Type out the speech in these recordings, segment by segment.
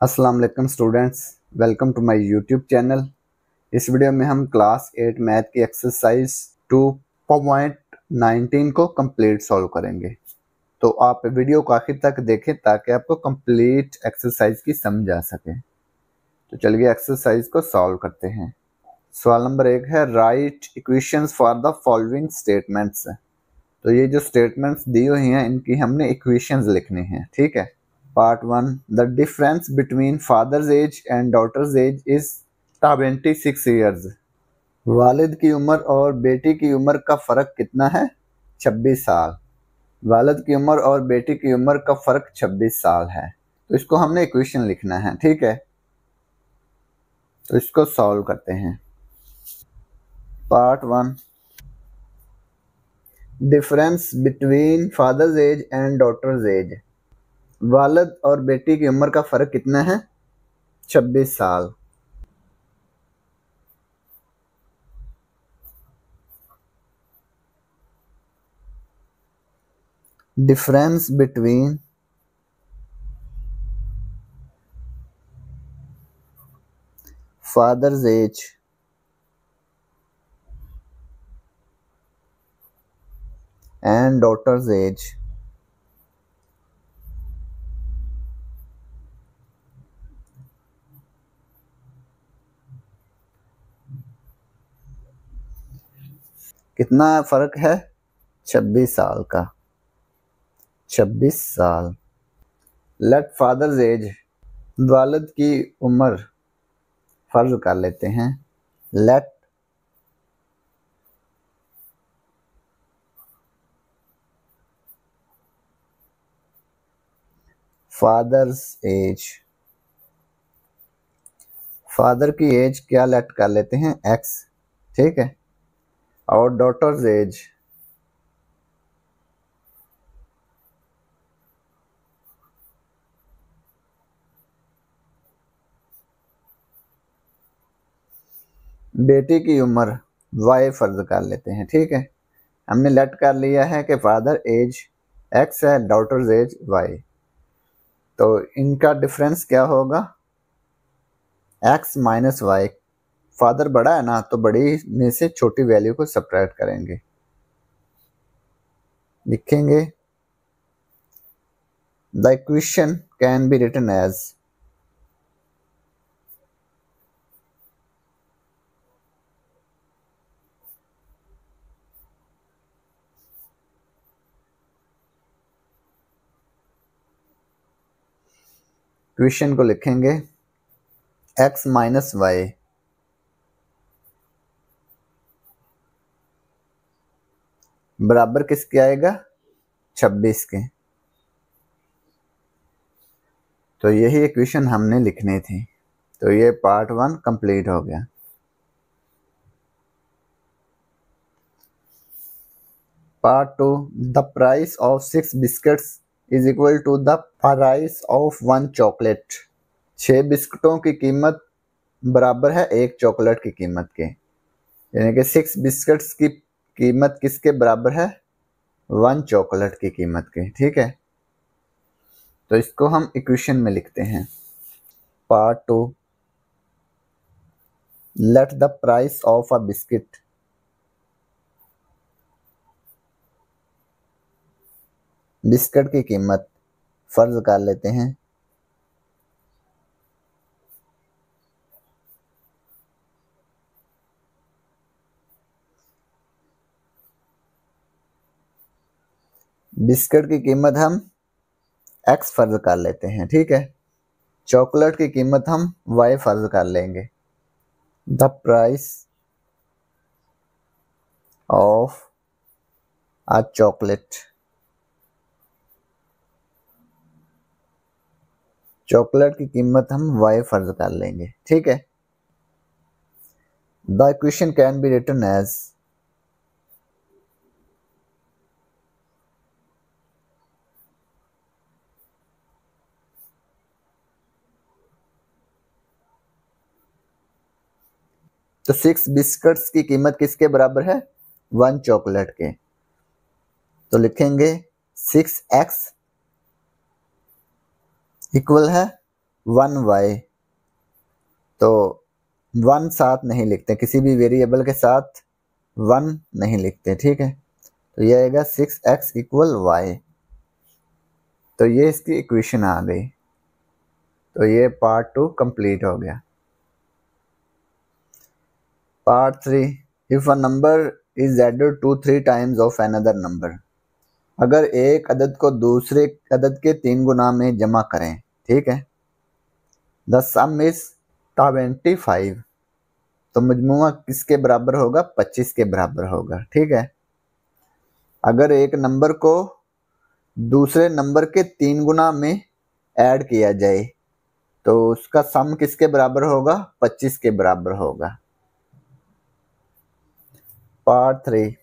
अस्सलाम वालेकुम students, welcome to my YouTube channel. इस वीडियो में हम क्लास 8 मैथ की एक्सरसाइज 2.19 को कंप्लीट सॉल्व करेंगे। तो आप वीडियो को आखिर तक देखें ताकि आपको कंप्लीट एक्सरसाइज की समझ आ सके। तो चलिए एक्सरसाइज को सॉल्व करते हैं। सवाल नंबर 1 है right equations for the following statements. तो ये जो स्टेटमेंट्स दी हुई हैं इनकी हमने इक्वेशंस लिखनी है, ठीक है। Part 1. The difference between father's age and daughter's age is 26 years. वालिद की उम्र और बेटी की उम्र का फ़र्क कितना है? 26 साल। वालिद की उम्र और बेटी की उम्र का फ़र्क 26 साल है। तो इसको हमने इक्वेशन लिखना है, ठीक है। तो इसको सॉल्व करते हैं। Part 1. Difference between father's age and daughter's age. वालिद और बेटी की उम्र का फ़र्क कितना है? 26 साल। Difference between father's age and daughter's age कितना फर्क है? 26 साल का। 26 साल। लेट फादर्स एज, वालिद की उम्र फर्ज कर लेते हैं। लेट फादर्स एज, फादर की एज क्या लेट कर लेते हैं? एक्स, ठीक है। और डॉटर्स एज, बेटी की उम्र वाई फर्ज कर लेते हैं, ठीक है। हमने लेट कर लिया है कि फादर एज एक्स है, डॉटर्स एज वाई। तो इनका डिफरेंस क्या होगा? X minus Y. फादर बड़ा है ना, तो बड़ी में से छोटी वैल्यू को सब्ट्रैक्ट करेंगे। लिखेंगे the equation can be written as, equation को लिखेंगे एक्स माइनस वाई बराबर किसके आएगा? 26 के। तो यही इक्वेशन हमने लिखनी थी। तो ये पार्ट 1 कंप्लीट हो गया। Part 2, the price of 6 biscuits is equal to the price of 1 chocolate. 6 बिस्किटों की कीमत बराबर है 1 चॉकलेट की कीमत के। यानी कि 6 बिस्किट्स की कीमत किसके बराबर है? 1 चॉकलेट की कीमत के, ठीक है। तो इसको हम इक्वेशन में लिखते हैं। Part 2, let the price of a biscuit biscuit की कीमत फर्ज कर लेते हैं बिस्किट की कीमत हम एक्स फर्ज कर लेते हैं, ठीक है। चॉकलेट की कीमत हम वाई फर्ज कर लेंगे। The price of a chocolate, chocolate की कीमत हम वाई फर्ज कर लेंगे, ठीक है। The equation can be written as, तो 6 बिस्किट्स की कीमत किसके बराबर है? 1 चॉकलेट के। तो लिखेंगे 6x इक्वल है 1y, तो 1 साथ नहीं लिखते, किसी भी वेरिएबल के साथ 1 नहीं लिखते, ठीक है। तो ये आएगा 6x इक्वल y। तो ये इसकी इक्वेशन आ गई। तो ये पार्ट 2 कंप्लीट हो गया। Part 3, if a number is added to 3 times of another number. अगर एक अदद को दूसरे अदद के 3 गुना में जमा करें, ठीक है। द सम इज 25, तो मजमुआ किसके बराबर होगा? 25 के बराबर होगा, ठीक है। अगर एक नंबर को दूसरे नंबर के 3 गुना में ऐड किया जाए तो उसका सम किसके बराबर होगा? 25 के बराबर होगा। पार्ट 3,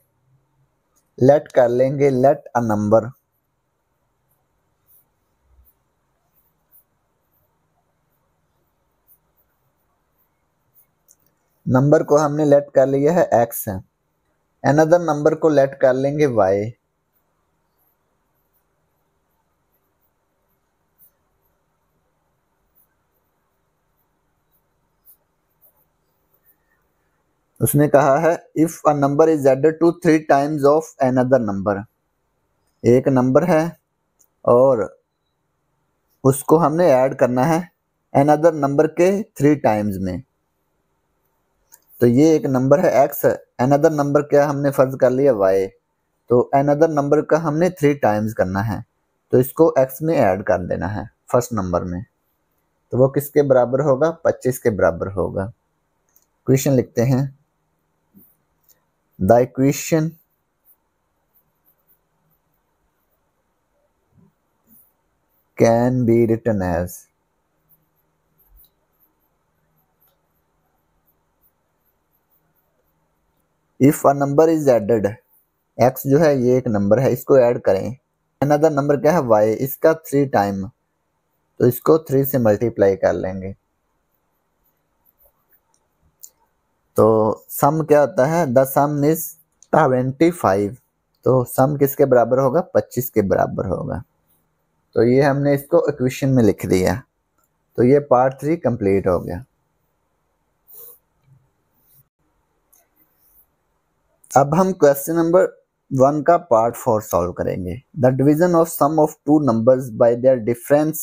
लेट कर लेंगे, लेट अ नंबर। नंबर को हमने लेट कर लिया है x है। अनदर नंबर को लेट कर लेंगे y। उसने कहा है if a number is added to 3 times of another number. एक नंबर है और उसको हमने ऐड करना है अनदर नंबर के 3 टाइम्स में। तो ये एक नंबर है x, अनदर नंबर क्या हमने फर्ज कर लिया y। तो अनदर नंबर का हमने 3 टाइम्स करना है, तो इसको x में ऐड कर देना है फर्स्ट नंबर में। तो वो किसके बराबर होगा? 25 के बराबर होगा। क्वेश्चन लिखते हैं, the equation can be written as if a number is added, x जो है ये एक नंबर है, इसको ऐड करें। अनदर नंबर क्या है? y, इसका 3 टाइम, तो इसको 3 से मल्टीप्लाई कर लेंगे। तो सम क्या होता है? The some is 25। तो सम किसके बराबर होगा? 25 के बराबर होगा। तो ये हमने इसको इक्वेशन में लिख दिया। तो ये पार्ट 3 कंप्लीट हो गया। अब हम क्वेश्चन नंबर 1 का पार्ट 4 सॉल्व करेंगे। The division of sum of 2 numbers by their difference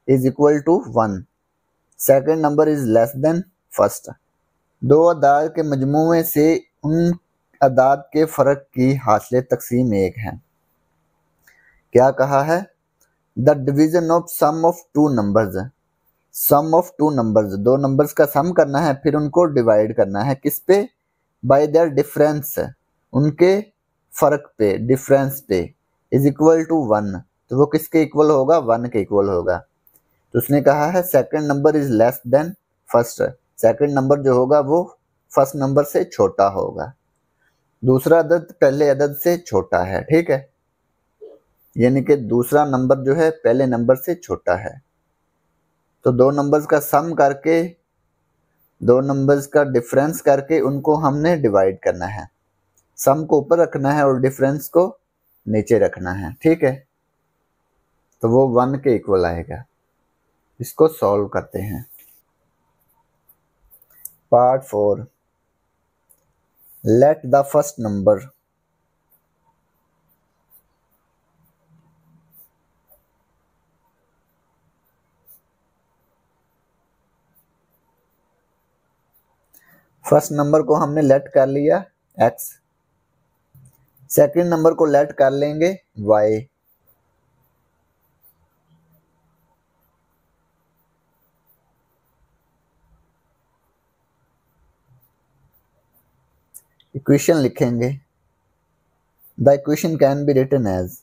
is equal to 1। Second number is less than first. दो अदाद के मजमूए से उन अदाद के फ़र्क की हासिल तकसीम 1 है। क्या कहा है? The division of sum of 2 numbers. Sum of 2 numbers, 2 numbers का सम करना है, फिर उनको डिवाइड करना है किस पे? बाय देयर डिफरेंस, उनके फ़र्क पे, डिफरेंस पे, इज इक्वल टू 1। तो वो किसके इक्वल होगा? 1 के इक्वल होगा। तो उसने कहा है second number is less than first. Second number जो होगा वो फर्स्ट नंबर से छोटा होगा। दूसरा अदद पहले अदद से छोटा है, ठीक है। यानी कि दूसरा नंबर जो है पहले नंबर से छोटा है। तो 2 नंबर्स का सम करके, 2 नंबर्स का डिफरेंस करके उनको हमने डिवाइड करना है। सम को ऊपर रखना है और डिफरेंस को नीचे रखना है, ठीक है। तो वो 1 के इक्वल आएगा। इसको सॉल्व करते हैं। Part 4, let the first number first number को हमने लेट कर लिया x। सेकंड नंबर को लेट कर लेंगे y। इक्वेशन लिखेंगे, the equation can be written as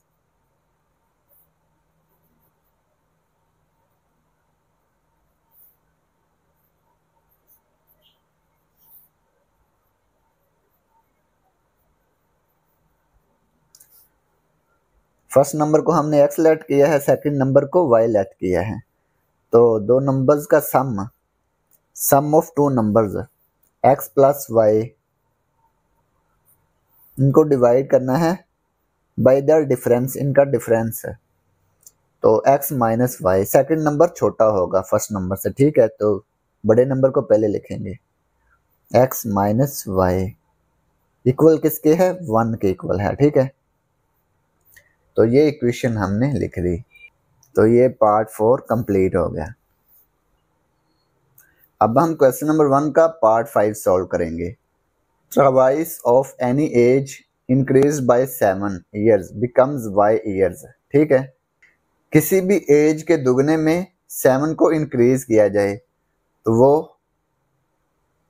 first number को हमने x लेट किया है, सेकंड नंबर को y लेट किया है। तो 2 नंबर्स का sum of 2 numbers x plus y, इनको डिवाइड करना है बाय देयर डिफरेंस, इनका डिफरेंस है। तो x minus y, second number छोटा होगा फर्स्ट नंबर से, ठीक है, तो बड़े नंबर को पहले लिखेंगे। x माइनस वाई इक्वल किसके है, 1 के इक्वल है, ठीक है। तो ये इक्वेशन हमने लिख दी। तो ये पार्ट 4 कंप्लीट हो गया। अब हम क्वेश्चन नंबर 1 का पार्ट 5 सॉल्व करेंगे। Twice of any as increase by 7 years becomes y years, ठीक है। किसी भी एज के दुगने में 7 को इंक्रीज किया जाए तो वो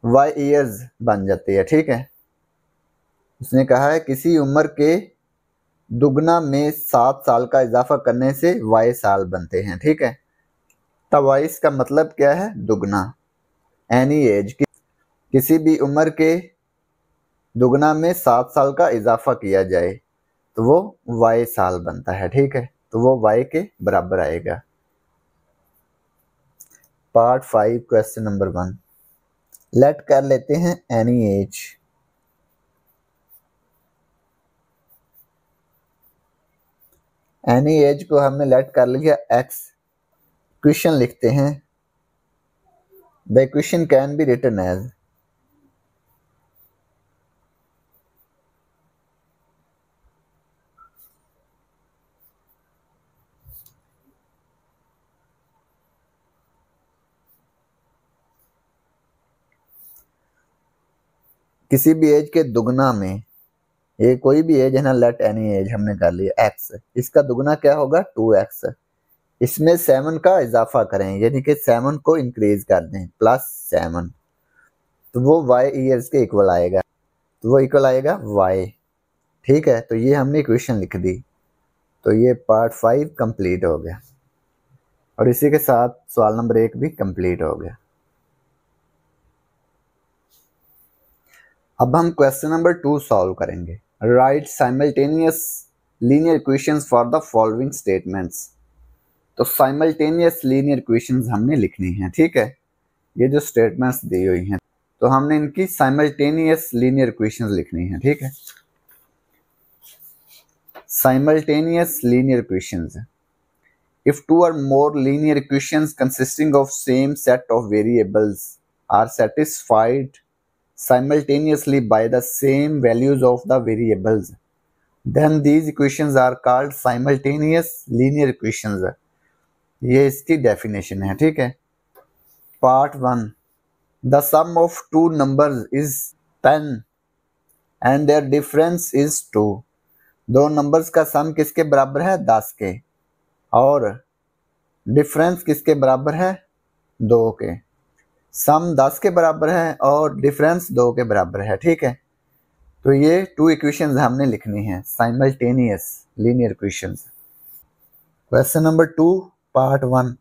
y ईयर्स बन जाती है, ठीक है। उसने कहा है किसी उम्र के दुगना में 7 साल का इजाफा करने से y साल बनते हैं, ठीक है। ट्वाइस का मतलब क्या है, दुगना। एनी एज किसी भी उम्र के दुगना में 7 साल का इजाफा किया जाए तो वो y साल बनता है, ठीक है। तो वो y के बराबर आएगा। पार्ट 5 क्वेश्चन नंबर 1 लेट कर लेते हैं एनी एज। एनी एज को हमने लेट कर लिया x। क्वेश्चन लिखते हैं, the question can be written as किसी भी एज के दुगना में, ये कोई भी एज है ना, लेट एनी एज हमने कर लिया x, इसका दुगना क्या होगा 2x, इसमें 7 का इजाफा करें यानी कि 7 को इंक्रीज कर दें +7, तो वो y ईयर्स के इक्वल आएगा, तो वो इक्वल आएगा y, ठीक है। तो ये हमने इक्वेशन लिख दी। तो ये पार्ट 5 कंप्लीट हो गया और इसी के साथ सवाल नंबर 1 भी कंप्लीट हो गया। अब हम क्वेश्चन नंबर 2 सॉल्व करेंगे। Right simultaneous linear equations for the following statements. तो साइमल्टेनियस लीनियर इक्वेशंस हमने लिखनी है, ठीक है। ये जो स्टेटमेंट्स दी हुई हैं तो हमने इनकी साइमल्टेनियस लीनियर इक्वेशंस लिखनी है, ठीक है। Simultaneous linear equations, if two or more linear equations consisting of same set of variables are satisfied simultaneously by the same values of the variables, then these equations are called simultaneous linear equations। ये इसकी definition है, ठीक है। Part 1 the sum of two numbers is 10 and their difference is 2। दो numbers का sum किसके बराबर है, 10 के, और डिफरेंस किसके बराबर है, 2 के। सम 10 के बराबर है और डिफरेंस 2 के बराबर है, ठीक है। तो ये 2 इक्वेशंस हमने लिखनी है, simultaneous linear equations. Question number 2 part 1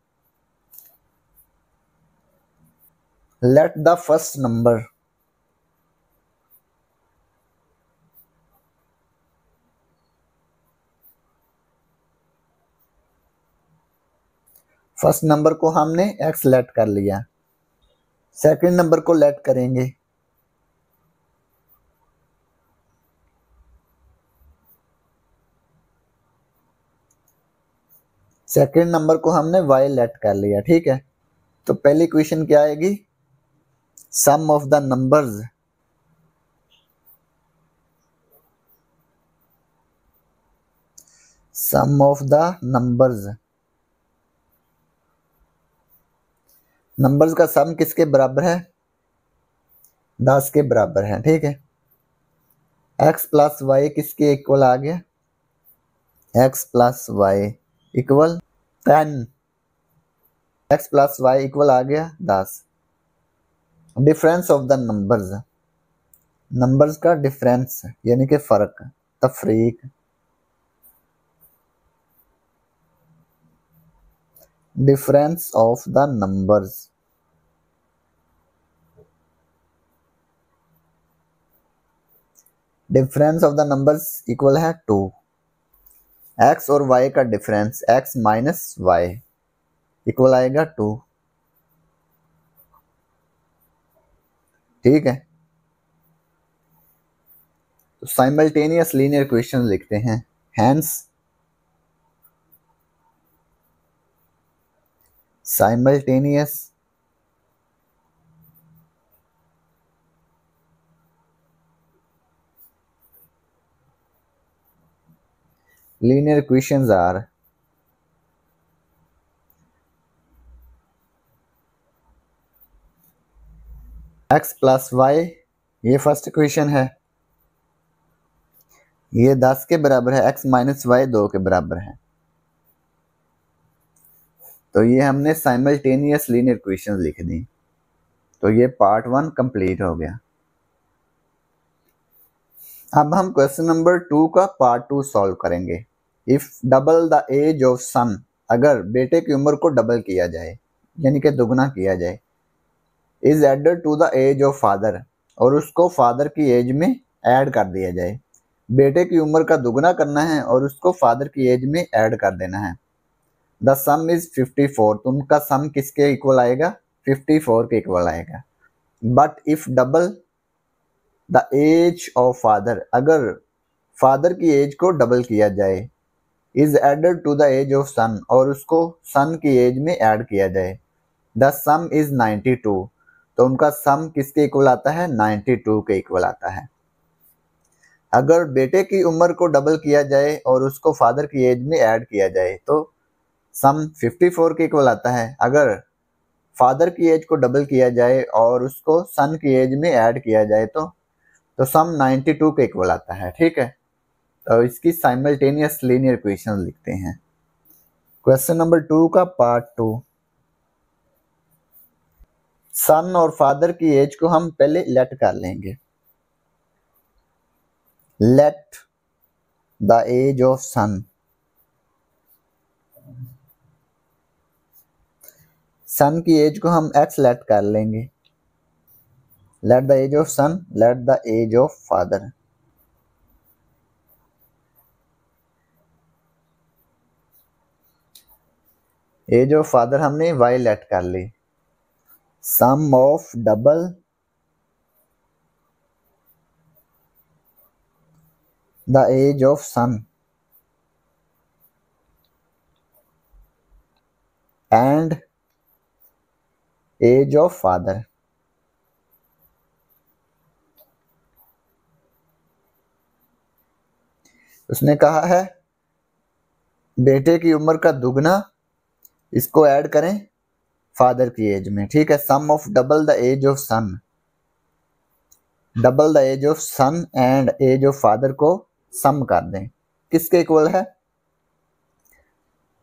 late the first number first number को हमने x लेट कर लिया, सेकंड नंबर को लेट करेंगे, सेकंड नंबर को हमने y लेट कर लिया, ठीक है। तो पहली इक्वेशन क्या आएगी, sum of the numbers sum of the numbers का सम किसके बराबर है, 10 के बराबर है, ठीक है। x प्लस वाई किसके इक्वल आ गया, x plus y equal 10, x plus y equal आ गया 10। डिफरेंस ऑफ द नंबर्स का डिफरेंस यानी कि फर्क, तफरीक, difference of the numbers, difference of the numbers equal है 2। x और y का difference x minus y equal आएगा 2, ठीक है। तो साइमल्टेनियस लीनियर इक्वेशन लिखते हैं, hence simultaneous linear equations are x plus y, ये फर्स्ट इक्वेशन है, ये 10 के बराबर है, x माइनस वाई 2 के बराबर है। तो ये हमने साइमल्टेनियस लीनियर इक्वेशंस लिख दी। तो ये पार्ट 1 कंप्लीट हो गया। अब हम क्वेश्चन नंबर 2 का पार्ट 2 सॉल्व करेंगे। If double the age of son, अगर बेटे की उम्र को डबल किया जाए यानी कि दुगना किया जाए, is added to the age of father, और उसको फादर की एज में ऐड कर दिया जाए। बेटे की उम्र का दुगना करना है और उसको फादर की एज में ऐड कर देना है। द सम इज 54, तो उनका सम किसके इक्वल आएगा? 54 के इक्वल आएगा। But if double the age of father, अगर फादर की एज को डबल किया जाए, is added to the age of son, और उसको सन की एज में ऐड किया जाए, द सम इज 92, तो उनका सम किसके इक्वल आता है? 92 के इक्वल आता है। अगर बेटे की उम्र को डबल किया जाए और उसको फादर की एज में ऐड किया जाए तो सम 54 के इक्वल आता है। अगर फादर की एज को डबल किया जाए और उसको सन की एज में ऐड किया जाए तो सम 92 के इक्वल आता है। ठीक है, तो इसकी साइमल्टेनियस लीनियर इक्वेशन लिखते हैं। क्वेश्चन नंबर 2 का पार्ट 2। सन और फादर की एज को हम पहले लेट कर लेंगे। Let the age of son, son की एज को हम x लेट कर लेंगे। Let the age of son, let the age of father. Age of father हमने y लेट कर ली। Sum of double the age of son and age of father. उसने कहा है बेटे की उम्र का दुगना, इसको ऐड करें फादर की एज में। ठीक है, sum of double the age of son, double the age of son and age of father को सम कर दें। किसके इक्वल है?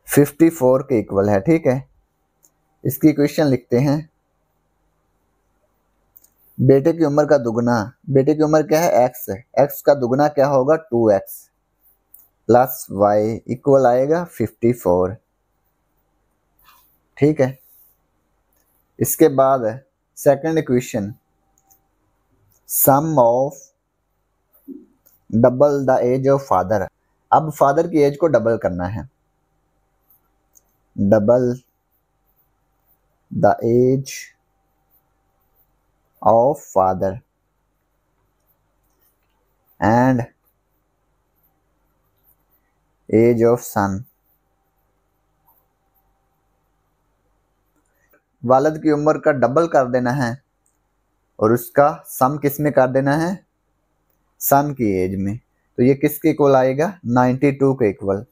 54 के इक्वल है। ठीक है, इसकी इक्वेशन लिखते हैं। बेटे की उम्र का दुगना, बेटे की उम्र क्या है? x है, x का दुगना क्या होगा? 2x प्लस वाई इक्वल आएगा 54। ठीक है, इसके बाद second equation, sum of double the age of father. अब फादर की एज को डबल करना है। Double the age of father and age of son. वालिद की उम्र का डबल कर देना है और उसका सम किस में कर देना है? सन की एज में। तो ये किसके इक्वल आएगा? 92 के इक्वल।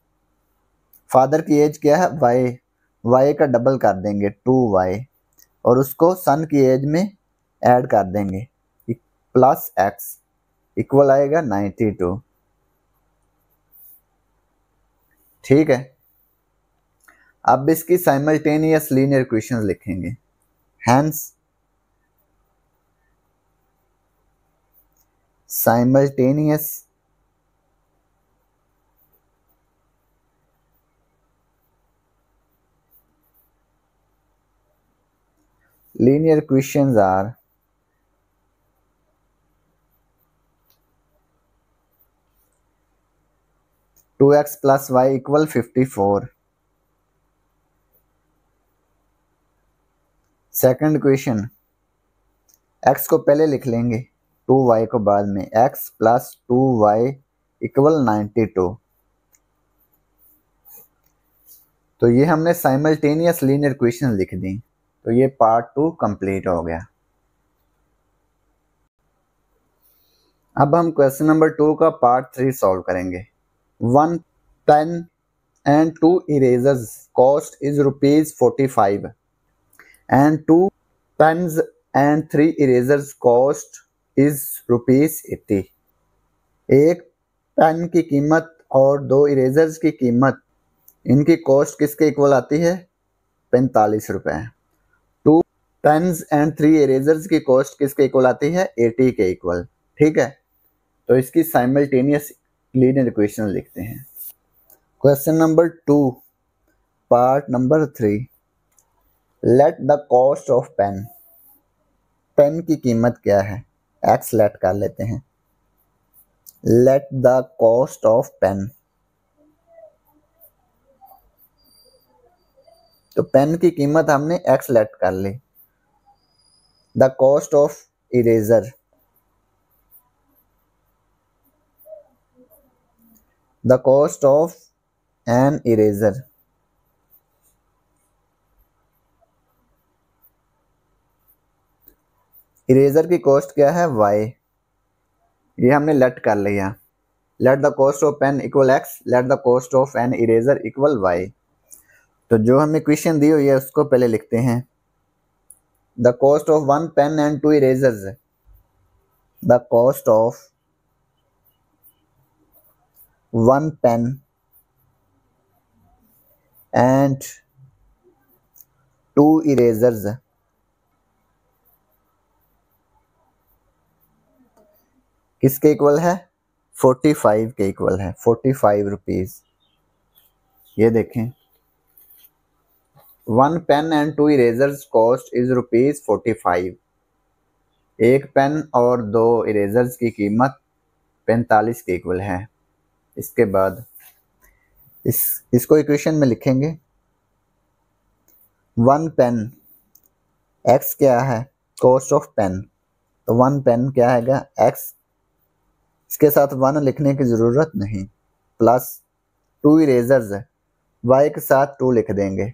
फादर की एज क्या है? y, y का डबल कर देंगे 2y और उसको सन की एज में ऐड कर देंगे प्लस x इक्वल आएगा 92। ठीक है, अब इसकी साइमल्टेनियस लीनियर इक्वेशंस लिखेंगे। Hence simultaneous linear equations are two x plus y equal 54। Second equation, x को पहले लिख लेंगे, 2y को बाद में, x प्लस 2y इक्वल 92। तो ये हमने साइमल्टेनियस लीनियर इक्वेशन लिख दी। तो ये पार्ट 2 कंप्लीट हो गया। अब हम क्वेश्चन नंबर 2 का पार्ट 3 सॉल्व करेंगे। 1 pen and 2 erasers cost is ₹45 and 2 pens and 3 erasers cost is ₹80। एक पेन की कीमत और 2 इरेजर्स की कीमत, इनकी कॉस्ट किसके इक्वल आती है? 45 रुपए। 2 पेन्स एंड 3 इरेजर्स की कॉस्ट किसके इक्वल आती है? 80 के इक्वल। ठीक है, तो इसकी साइमल्टेनियस लीनियर इक्वेशन लिखते हैं। Question number 2 part number 3, let the cost of pen. Pen की कीमत क्या है? एक्स लेट कर लेते हैं। Let the cost of pen, तो पेन की कीमत हमने एक्स लेट कर ली। The cost of eraser, the cost of an eraser, eraser की कॉस्ट क्या है? y। ये हमने लेट कर लिया। Let the cost of pen equal x, let the cost of an eraser equal y। तो जो हमें इक्वेशन दी हुई है उसको पहले लिखते हैं। The cost of 1 pen and 2 erasers, the cost of 1 pen and 2 erasers किसके इक्वल है? 45 के इक्वल है। 45 रुपीज। ये देखें, 1 pen and 2 erasers cost is ₹45। एक पेन और 2 इरेजर्स की कीमत 45 के इक्वल है। इसके बाद इसको इक्वेशन में लिखेंगे। 1 पेन, एक्स क्या है? कॉस्ट ऑफ पेन, तो 1 पेन क्या है? एक्स। इसके साथ 1 लिखने की ज़रूरत नहीं, प्लस 2 इरेजर्स है, y के साथ 2 लिख देंगे।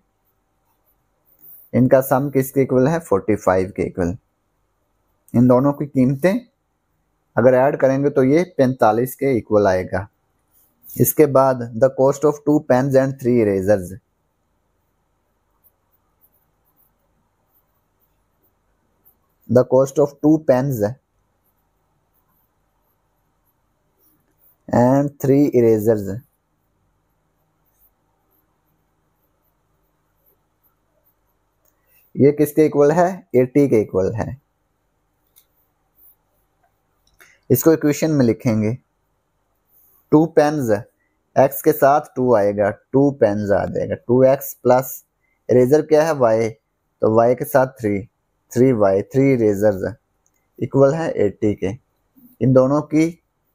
इनका सम किसके इक्वल है? 45 के इक्वल। इन दोनों की कीमतें अगर ऐड करेंगे तो ये 45 के इक्वल आएगा। इसके बाद the cost of 2 pens and 3 erasers, the cost of 2 pens and 3 erasers, ये किसके इक्वल है? 80 के इक्वल है। इसको इक्वेशन में लिखेंगे। 2 पेन्स, x के साथ 2 आएगा, 2 पेन्स आ जाएगा। 2x प्लस इरेजर क्या है? y, तो y के साथ 3y, 3 इरेजर्स इक्वल है 80 के। इन दोनों की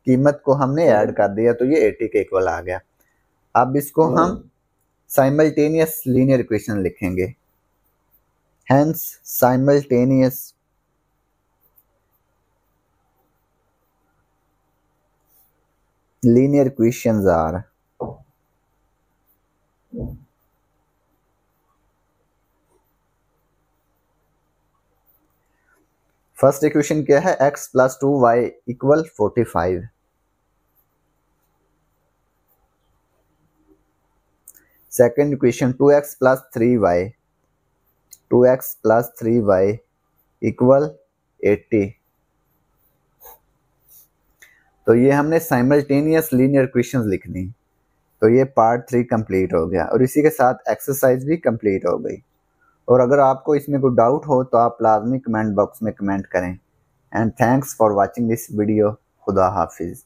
कीमत को हमने ऐड कर दिया तो ये 80 के इक्वल आ गया। अब इसको हम साइमल्टेनियस लीनियर इक्वेशन लिखेंगे। Hence simultaneous linear equations are first equation क्या है? x plus 2y equal 45। Second equation 2x plus 3y, 2x plus 3y equal 80। तो ये हमने साइमल्टेनियस लीनियर इक्वेशंस लिख दी। तो ये पार्ट 3 कंप्लीट हो गया और इसी के साथ एक्सरसाइज भी कंप्लीट हो गई। और अगर आपको इसमें कोई डाउट हो तो आप लाजमी कमेंट बॉक्स में कमेंट करें। And thanks for watching this video. खुदा हाफिज़।